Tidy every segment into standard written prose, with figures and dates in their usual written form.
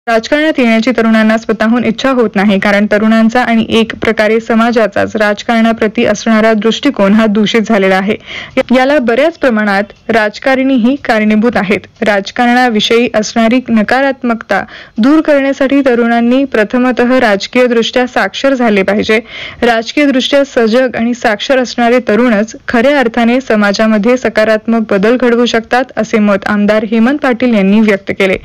राजकारणात येण्याची तरुणांना स्वतःहून इच्छा होत नाही, कारण तरुणांचा आणि एक प्रकारे समाजाचाच राजकारणाप्रती असणारा दृष्टिकोन हा दूषित झालेला आहे. याला बऱ्याच प्रमाणात राजकारणीही कारणीभूत आहेत. राजकारणाविषयी असणारी नकारात्मकता दूर करण्यासाठी तरुणांनी प्रथमतः राजकीयदृष्ट्या साक्षर झाले पाहिजे. राजकीयदृष्ट्या सजग आणि साक्षर असणारे तरुणच खऱ्या अर्थाने समाजामध्ये सकारात्मक बदल घडवू शकतात, असे मत आमदार हेमंत पाटील यांनी व्यक्त केले.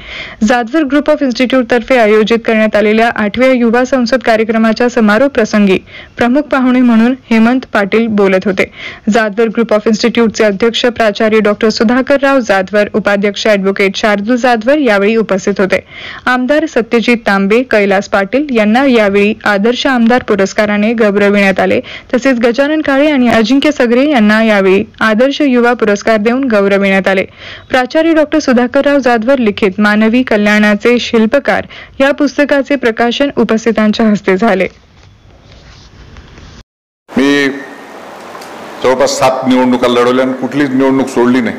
जाधवर ग्रुप ऑफ इन्स्टिट्यूट तर्फे आयोजित करण्यात आलेल्या 8व्या युवा संसद कार्यक्रमाच्या समारोप प्रसंगी प्रमुख पाहुणे म्हणून हेमंत पाटील बोलत होते. जाधवर ग्रुप ऑफ इन्स्टिट्यूटचे अध्यक्ष प्राचार्य डॉक्टर सुधाकरराव जाधवर, उपाध्यक्ष ॲडव्होकेट शार्दूल जाधवर यावेळी उपस्थित होते. आमदार सत्यजित तांबे, कैलास पाटील यांना यावेळी आदर्श आमदार पुरस्काराने गौरविण्यात आले. तसेच गजानन काळे आणि अजिंक्य सगरे यांना यावेळी आदर्श युवा पुरस्कार देऊन गौरविण्यात आले. प्राचार्य डॉक्टर सुधाकरराव जाधवर लिखित मानवी कल्याणाचे शिल्पकार या पुस्तकाचे प्रकाशन उपस्थितांच्या हस्ते झाले. मी जवळपास 7 निवडणुका लढवल्या आणि कुठलीच निवडणूक सोडली नाही.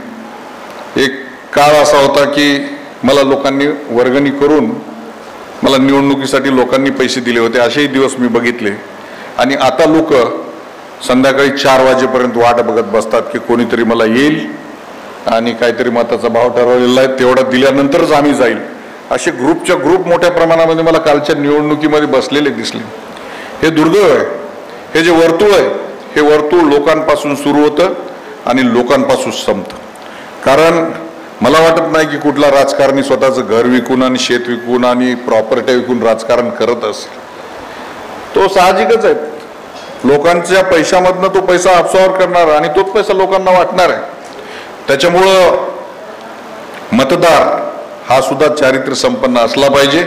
एक काळ असा होता की मला लोकांनी वर्गणी करून मला निवडणुकीसाठी लोकांनी पैसे दिले होते, असेही दिवस मी बघितले. आणि आता लोक संध्याकाळी 4 वाजेपर्यंत वाट बघत बसतात की कोणीतरी मला येईल आणि काहीतरी मताचा भाव ठरवलेला आहे, तेवढा दिल्यानंतरच आम्ही जाईल. असे ग्रुपच्या ग्रुप मोठ्या प्रमाणामध्ये मला कालच्या निवडणुकीमध्ये बसलेले दिसले. हे दुर्दैव आहे. हे जे वर्तुळ आहे, हे वर्तुळ लोकांपासून सुरू होतं आणि लोकांपासून संपतं. कारण मला वाटत नाही की कुठला राजकारणी स्वतःचं घर विकून आणि शेत विकून आणि प्रॉपर्टी विकून राजकारण करत असेल. तो साहजिकच आहे. लोकांच्या पैशामधनं तो पैसा अब्सॉर्ब करणार आणि तोच पैसा लोकांना वाटणार आहे. त्याच्यामुळं मतदार हा सुद्धा चारित्र्य संपन्न असला पाहिजे,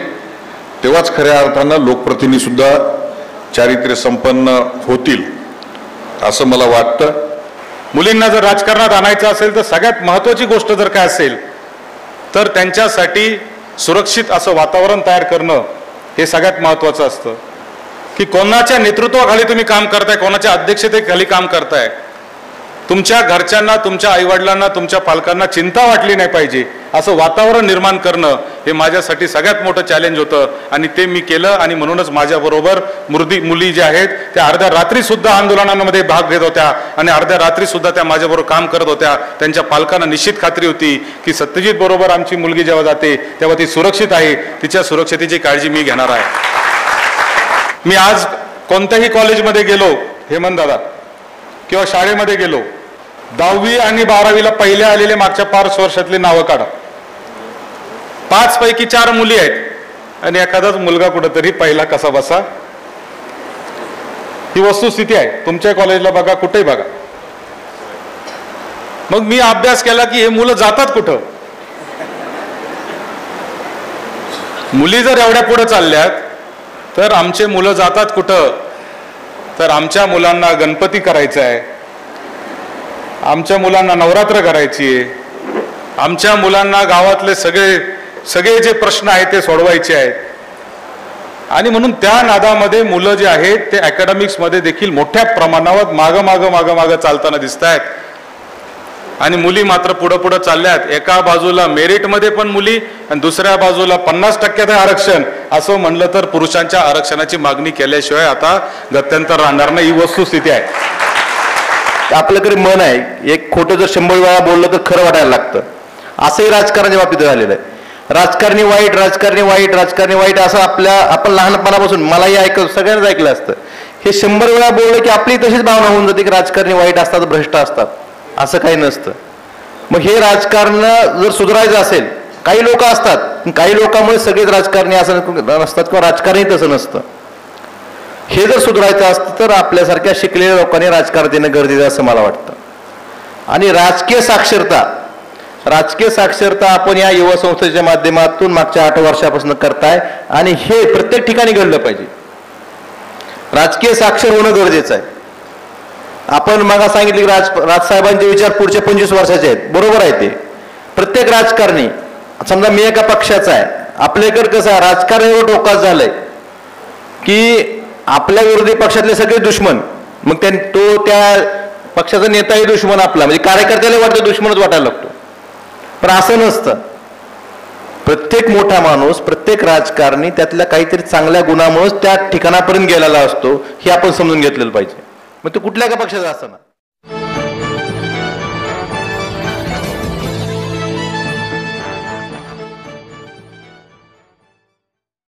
तेव्हाच खऱ्या अर्थानं लोकप्रतिनिधी सुद्धा चारित्र्य संपन्न होतील असं मला वाटतं. मुलींना जर राजकारणात आणायचं असेल तर सगळ्यात महत्त्वाची गोष्ट जर काय असेल तर त्यांच्यासाठी सुरक्षित असं वातावरण तयार करणं हे सगळ्यात महत्त्वाचं असतं. की कोणाच्या नेतृत्वाखाली तुम्ही काम करताय, कोणाच्या अध्यक्षतेखाली काम करताय, तुमच्या घरच्यांना, तुमच्या आईवडिलांना, तुमच्या पालकांना चिंता वाटली नाही पाहिजे असं वातावरण निर्माण करणं हे माझ्यासाठी सगळ्यात मोठं चॅलेंज होतं. आणि ते मी केलं. आणि म्हणूनच माझ्याबरोबर मुली ज्या आहेत त्या अर्ध्या रात्रीसुद्धा आंदोलनांमध्ये भाग घेत होत्या आणि अर्ध्या रात्रीसुद्धा त्या माझ्याबरोबर काम करत होत्या. त्यांच्या पालकांना निश्चित खात्री होती की सत्यजित बरोबर आमची मुलगी जेव्हा जाते तेव्हा ती सुरक्षित आहे, तिच्या सुरक्षतेची काळजी मी घेणार आहे. मी आज कोणत्याही कॉलेजमध्ये गेलो हेमंत दादा किंवा शाळेमध्ये गेलो, 10वी आणि 12वीला पहिल्या आलेले मागच्या 5 वर्षातले नावं काढा. 5 पैकी 4 मुली आहेत आणि एखादाच मुलगा कुठंतरी पहिला कसा बसा. ही वस्तुस्थिती आहे. तुमच्या कॉलेजला बघा, कुठेही बघा. मग मी अभ्यास केला की हे मुलं जातात कुठं. मुली जर एवढ्या पुढे चालल्यात तर आमचे मुलं जातात कुठं. तर आमच्या मुलांना गणपती करायचा आहे, आमच्या मुलांना नवरात्र करायची आहे, आमच्या मुलांना गावातले सगळे जे प्रश्न आहेत ते सोडवायचे आहेत. आणि म्हणून त्या नादामध्ये मुलं जे आहेत ते अकॅडमिक्समध्ये देखील मोठ्या प्रमाणावर मागं चालताना दिसत आहेत. आणि मुली मात्र पुढं चालल्यात. एका बाजूला मेरिटमध्ये पण मुली आणि दुसऱ्या बाजूला 50% आरक्षण असं म्हणलं तर पुरुषांच्या आरक्षणाची मागणी केल्याशिवाय आता गत्यंतर राहणार नाही. ही वस्तुस्थिती आहे. आपल्याकडे मन आहे, एक खोटं जर 100 वेळा बोललं तर खरं वाटायला लागतं. असंही राजकारणाच्या बाबतीत झालेलं आहे. राजकारणी वाईट, राजकारणी वाईट, राजकारणी वाईट असं आपण लहानपणापासून मलाही सगळ्यांनाच ऐकलं असतं. हे 100 वेळा बोललं की आपली तशीच भावना होऊन जाते की राजकारणी वाईट असतात, भ्रष्ट असतात. असं काही नसतं. मग हे राजकारण जर सुधारायचं असेल, काही लोक असतात, काही लोकांमुळे सगळेच राजकारणी असं नसतात किंवा राजकारणही तसं नसतं. हे जर सुधारायचं असतं तर आपल्यासारख्या शिकलेल्या लोकांनी राजकारण येणं गरजेचं असं मला वाटतं. आणि राजकीय साक्षरता आपण या युवा संस्थेच्या माध्यमातून मागच्या 8 वर्षापासून करताय आणि हे प्रत्येक ठिकाणी घडलं पाहिजे. राजकीय साक्षर होणं गरजेचं आहे. आपण मग सांगितले की राजसाहेबांचे विचार पुढच्या 25 वर्षाचे आहेत. बरोबर आहे. ते प्रत्येक राजकारणी, समजा मी एका पक्षाचा आहे, आपल्याकडे कसं आहे राजकारण एवढं टोकाच झालंय की आपल्या विरोधी पक्षातले सगळे दुश्मन, मग त्या पक्षाचा नेताही दुश्मन आपला, म्हणजे कार्यकर्त्याला वाटतं दुश्मनच वाटायला लागतो. पण असं नसतं. प्रत्येक मोठा माणूस, प्रत्येक राजकारणी त्यातल्या काहीतरी चांगल्या गुणामुळेच त्या ठिकाणापर्यंत गेलेला असतो, हे आपण समजून घेतलेलं पाहिजे. मग तो कुठल्या का पक्षाचा असताना.